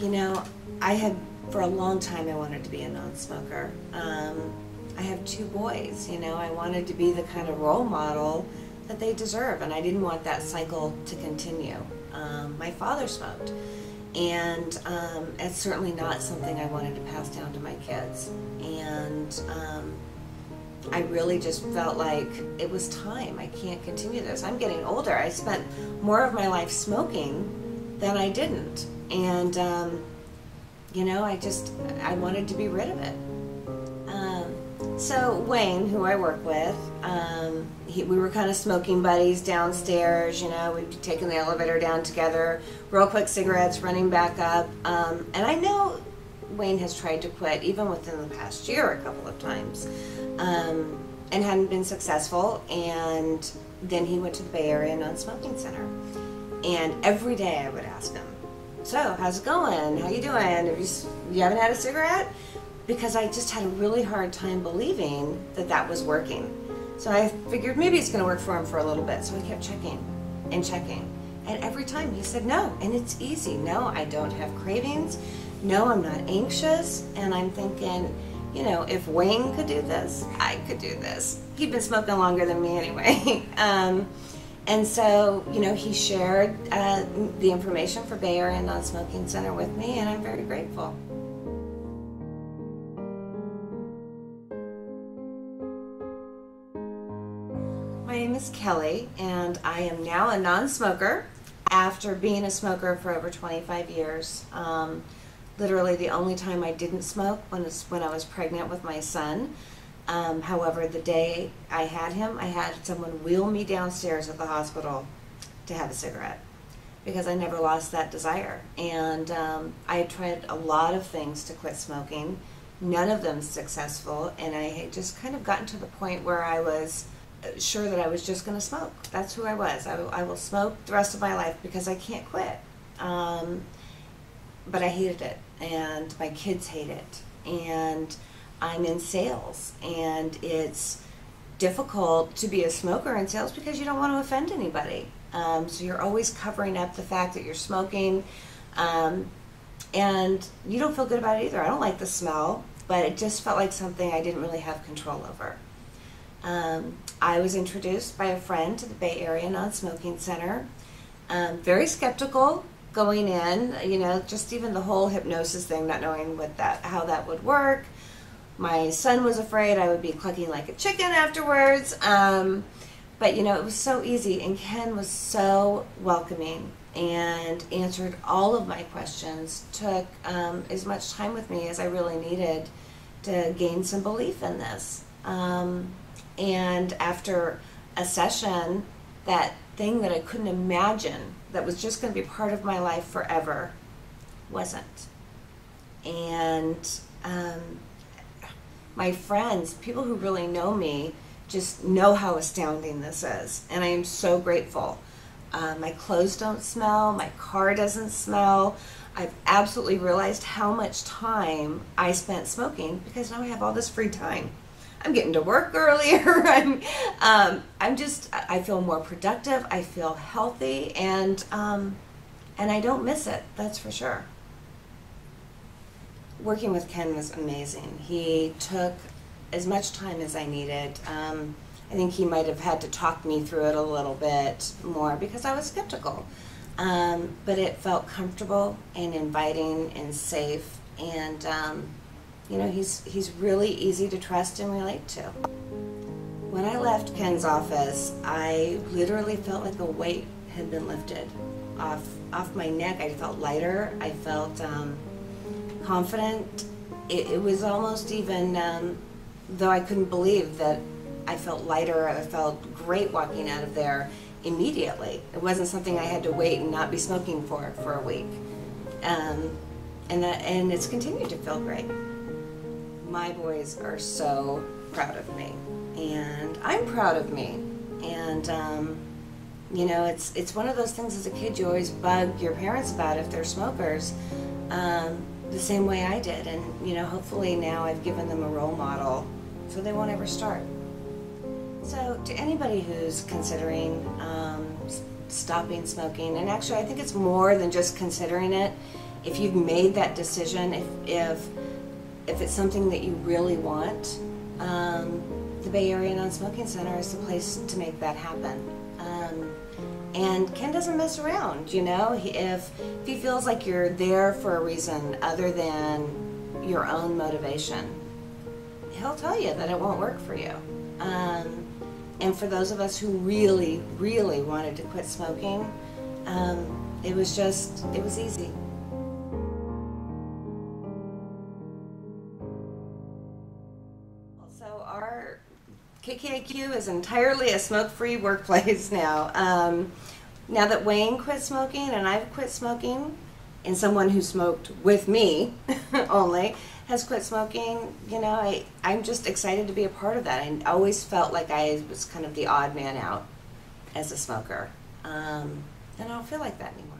You know, for a long time, I wanted to be a non-smoker. I have 2 boys, you know, I wanted to be the kind of role model that they deserve, and I didn't want that cycle to continue. My father smoked, and it's certainly not something I wanted to pass down to my kids. And I really just felt like it was time. I can't continue this. I'm getting older. I spent more of my life smoking than I didn't. And, you know, I wanted to be rid of it. So Wayne, who I work with, we were kind of smoking buddies downstairs, you know, we'd be taking the elevator down together, real quick cigarettes, running back up. And I know Wayne has tried to quit even within the past year a couple of times, and hadn't been successful. And then he went to the Bay Area Non-Smoking Center. And every day I would ask him, so how's it going? How you doing? You haven't had a cigarette? Because I just had a really hard time believing that that was working. So I figured maybe it's going to work for him for a little bit. So I kept checking and checking. And every time he said no. And it's easy. No, I don't have cravings. No, I'm not anxious. And I'm thinking, you know, if Wayne could do this, I could do this. He'd been smoking longer than me anyway. And so, you know, he shared the information for Bay Area Non-Smoking Center with me, and I'm very grateful. My name is Kelly, and I am now a non-smoker after being a smoker for over 25 years. Literally the only time I didn't smoke was when I was pregnant with my son. However, the day I had him, I had someone wheel me downstairs at the hospital to have a cigarette because I never lost that desire. And I had tried a lot of things to quit smoking, none of them successful, and I had just kind of gotten to the point where I was sure that I was just going to smoke. That's who I was. I will smoke the rest of my life because I can't quit. But I hated it, and my kids hate it, and I'm in sales, and it's difficult to be a smoker in sales because you don't want to offend anybody. So you're always covering up the fact that you're smoking, and you don't feel good about it either. I don't like the smell, but it just felt like something I didn't really have control over. I was introduced by a friend to the Bay Area Non-Smoking Center. Very skeptical going in, you know, just even the whole hypnosis thing, not knowing how that would work. My son was afraid I would be clucking like a chicken afterwards. But, you know, it was so easy, and Ken was so welcoming and answered all of my questions, took as much time with me as I really needed to gain some belief in this. And after a session, that thing that I couldn't imagine that was just going to be part of my life forever wasn't. And my friends, people who really know me, just know how astounding this is. And I am so grateful. My clothes don't smell. My car doesn't smell. I've absolutely realized how much time I spent smoking because now I have all this free time. I'm getting to work earlier. I feel more productive. I feel healthy, and I don't miss it. That's for sure. Working with Ken was amazing. He took as much time as I needed. I think he might have had to talk me through it a little bit more because I was skeptical. But it felt comfortable and inviting and safe, and you know, he's really easy to trust and relate to. When I left Ken's office, I literally felt like a weight had been lifted off my neck. I felt lighter. I felt confident. It was almost even, though I couldn't believe that I felt lighter, I felt great walking out of there immediately. It wasn't something I had to wait and not be smoking for a week. And it's continued to feel great. My boys are so proud of me, and I'm proud of me. And you know, it's one of those things as a kid you always bug your parents about if they're smokers, the same way I did. And you know, hopefully now I've given them a role model so they won't ever start. So to anybody who's considering stopping smoking, and actually I think it's more than just considering it, if you've made that decision, if it's something that you really want, the Bay Area Non-Smoking Center is the place to make that happen. And Ken doesn't mess around, you know. If he feels like you're there for a reason other than your own motivation, he'll tell you that it won't work for you. And for those of us who really, really wanted to quit smoking, it was easy. So our KKAQ is entirely a smoke-free workplace now. Now that Wayne quit smoking and I've quit smoking, and someone who smoked with me only has quit smoking, you know, I'm just excited to be a part of that. I always felt like I was kind of the odd man out as a smoker. And I don't feel like that anymore.